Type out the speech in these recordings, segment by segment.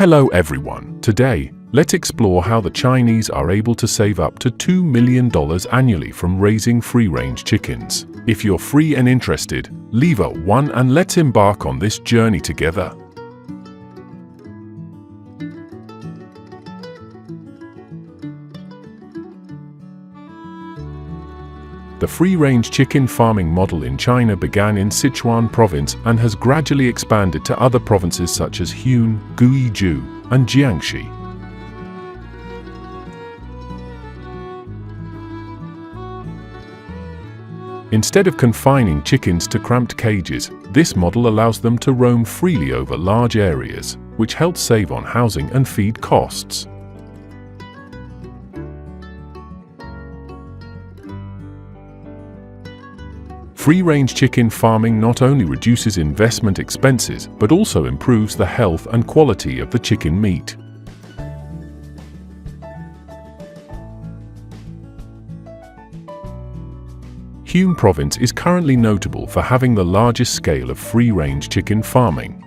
Hello everyone. Today, let's explore how the Chinese are able to save up to $2 million annually from raising free-range chickens. If you're free and interested, leave a 1 and let's embark on this journey together. The free-range chicken farming model in China began in Sichuan province and has gradually expanded to other provinces such as Hunan, Guizhou, and Jiangxi. Instead of confining chickens to cramped cages, this model allows them to roam freely over large areas, which helps save on housing and feed costs. Free-range chicken farming not only reduces investment expenses, but also improves the health and quality of the chicken meat. Hunan province is currently notable for having the largest scale of free-range chicken farming.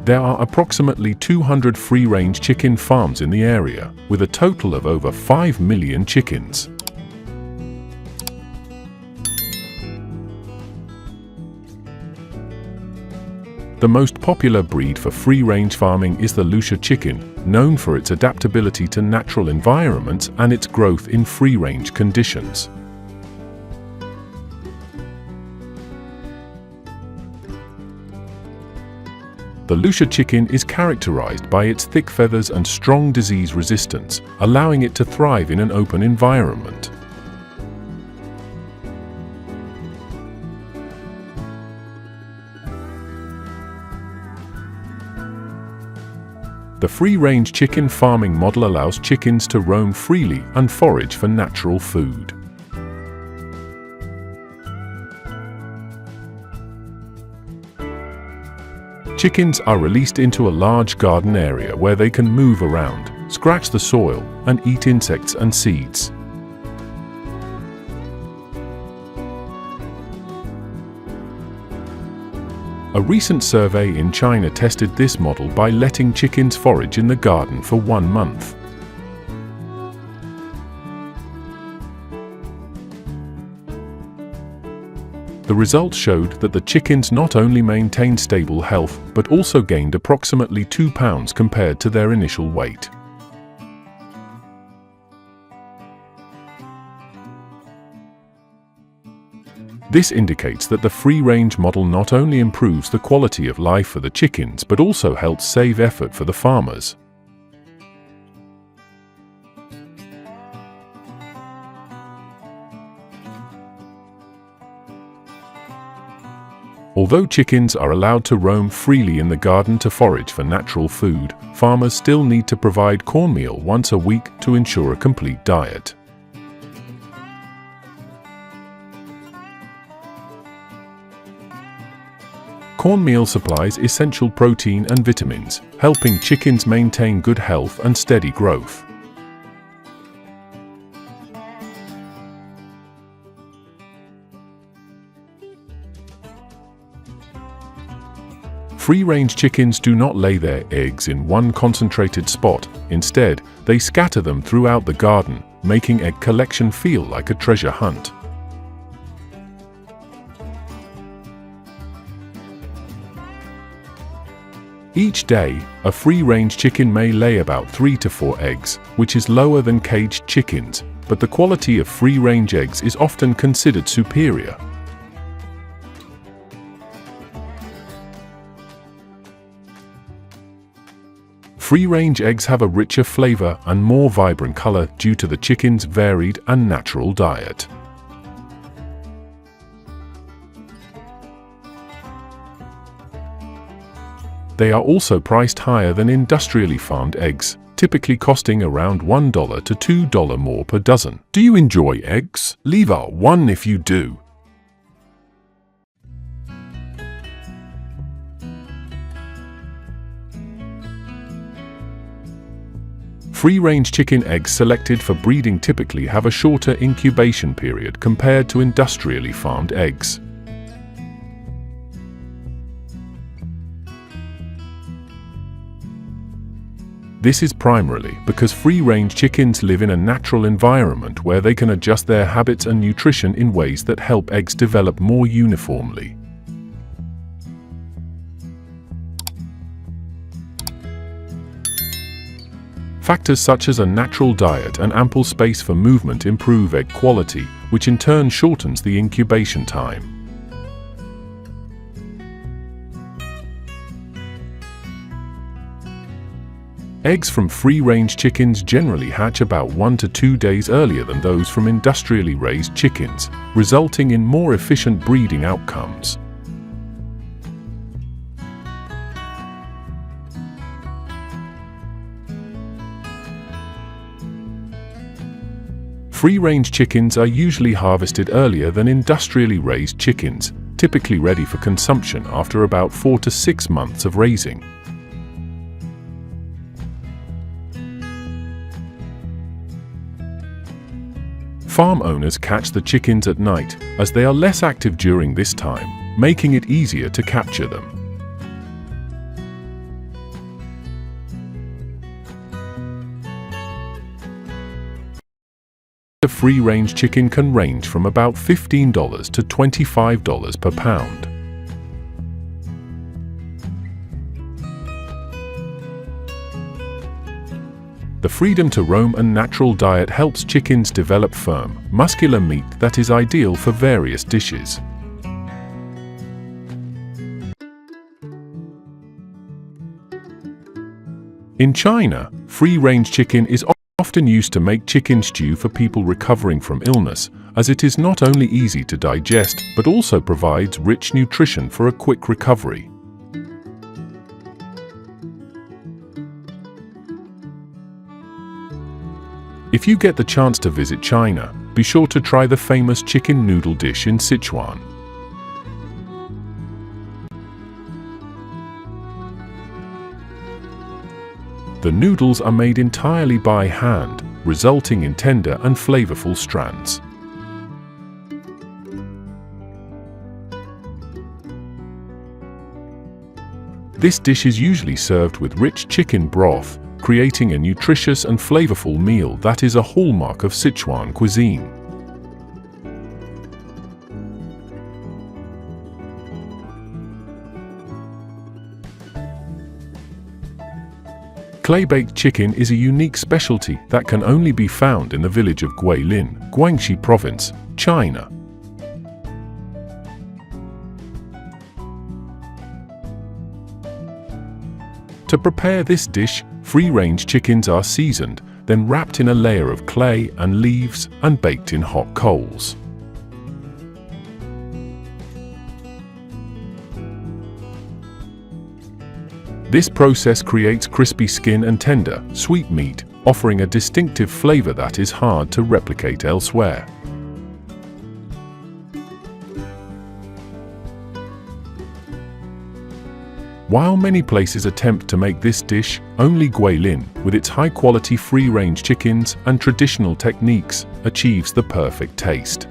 There are approximately 200 free-range chicken farms in the area, with a total of over 5 million chickens. The most popular breed for free-range farming is the Lusha chicken, known for its adaptability to natural environments and its growth in free-range conditions. The Lusha chicken is characterized by its thick feathers and strong disease resistance, allowing it to thrive in an open environment. The free-range chicken farming model allows chickens to roam freely and forage for natural food. Chickens are released into a large garden area where they can move around, scratch the soil, and eat insects and seeds. A recent survey in China tested this model by letting chickens forage in the garden for 1 month. The results showed that the chickens not only maintained stable health, but also gained approximately 2 pounds compared to their initial weight. This indicates that the free-range model not only improves the quality of life for the chickens, but also helps save effort for the farmers. Although chickens are allowed to roam freely in the garden to forage for natural food, farmers still need to provide cornmeal once a week to ensure a complete diet. Cornmeal supplies essential protein and vitamins, helping chickens maintain good health and steady growth. Free-range chickens do not lay their eggs in one concentrated spot. Instead, they scatter them throughout the garden, making egg collection feel like a treasure hunt. Each day, a free-range chicken may lay about 3 to 4 eggs, which is lower than caged chickens, but the quality of free-range eggs is often considered superior. Free-range eggs have a richer flavor and more vibrant color due to the chicken's varied and natural diet. They are also priced higher than industrially farmed eggs, typically costing around $1 to $2 more per dozen. Do you enjoy eggs? Leave a 1 if you do. Free-range chicken eggs selected for breeding typically have a shorter incubation period compared to industrially farmed eggs. This is primarily because free-range chickens live in a natural environment where they can adjust their habits and nutrition in ways that help eggs develop more uniformly. Factors such as a natural diet and ample space for movement improve egg quality, which in turn shortens the incubation time. Eggs from free-range chickens generally hatch about 1 to 2 days earlier than those from industrially raised chickens, resulting in more efficient breeding outcomes. Free-range chickens are usually harvested earlier than industrially raised chickens, typically ready for consumption after about 4 to 6 months of raising. Farm owners catch the chickens at night, as they are less active during this time, making it easier to capture them. A free-range chicken can range from about $15 to $25 per pound. The freedom to roam and natural diet helps chickens develop firm, muscular meat that is ideal for various dishes. In China, free-range chicken is often used to make chicken stew for people recovering from illness, as it is not only easy to digest but also provides rich nutrition for a quick recovery. If you get the chance to visit China, be sure to try the famous chicken noodle dish in Sichuan. The noodles are made entirely by hand, resulting in tender and flavorful strands. This dish is usually served with rich chicken broth, creating a nutritious and flavorful meal that is a hallmark of Sichuan cuisine. Clay-baked chicken is a unique specialty that can only be found in the village of Guilin, Guangxi Province, China. To prepare this dish, free-range chickens are seasoned, then wrapped in a layer of clay and leaves and baked in hot coals. This process creates crispy skin and tender, sweet meat, offering a distinctive flavor that is hard to replicate elsewhere. While many places attempt to make this dish, only Guilin, with its high-quality free-range chickens and traditional techniques, achieves the perfect taste.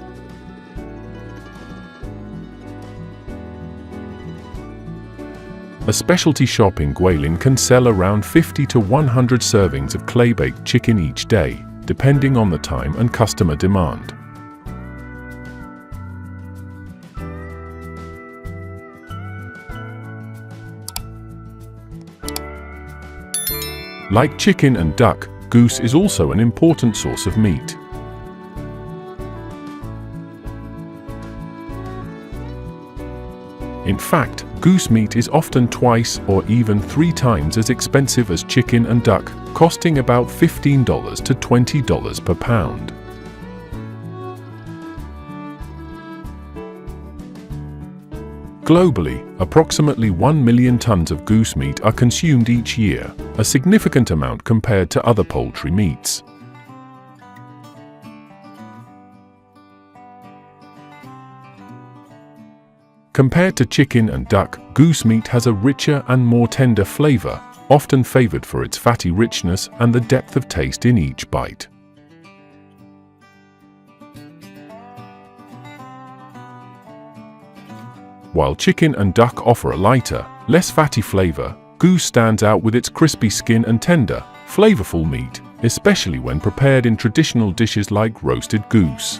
A specialty shop in Guilin can sell around 50 to 100 servings of clay-baked chicken each day, depending on the time and customer demand. Like chicken and duck, goose is also an important source of meat. In fact, goose meat is often twice or even 3 times as expensive as chicken and duck, costing about $15 to $20 per pound. Globally, approximately 1 million tons of goose meat are consumed each year, a significant amount compared to other poultry meats. Compared to chicken and duck, goose meat has a richer and more tender flavor, often favored for its fatty richness and the depth of taste in each bite. While chicken and duck offer a lighter, less fatty flavor, goose stands out with its crispy skin and tender, flavorful meat, especially when prepared in traditional dishes like roasted goose.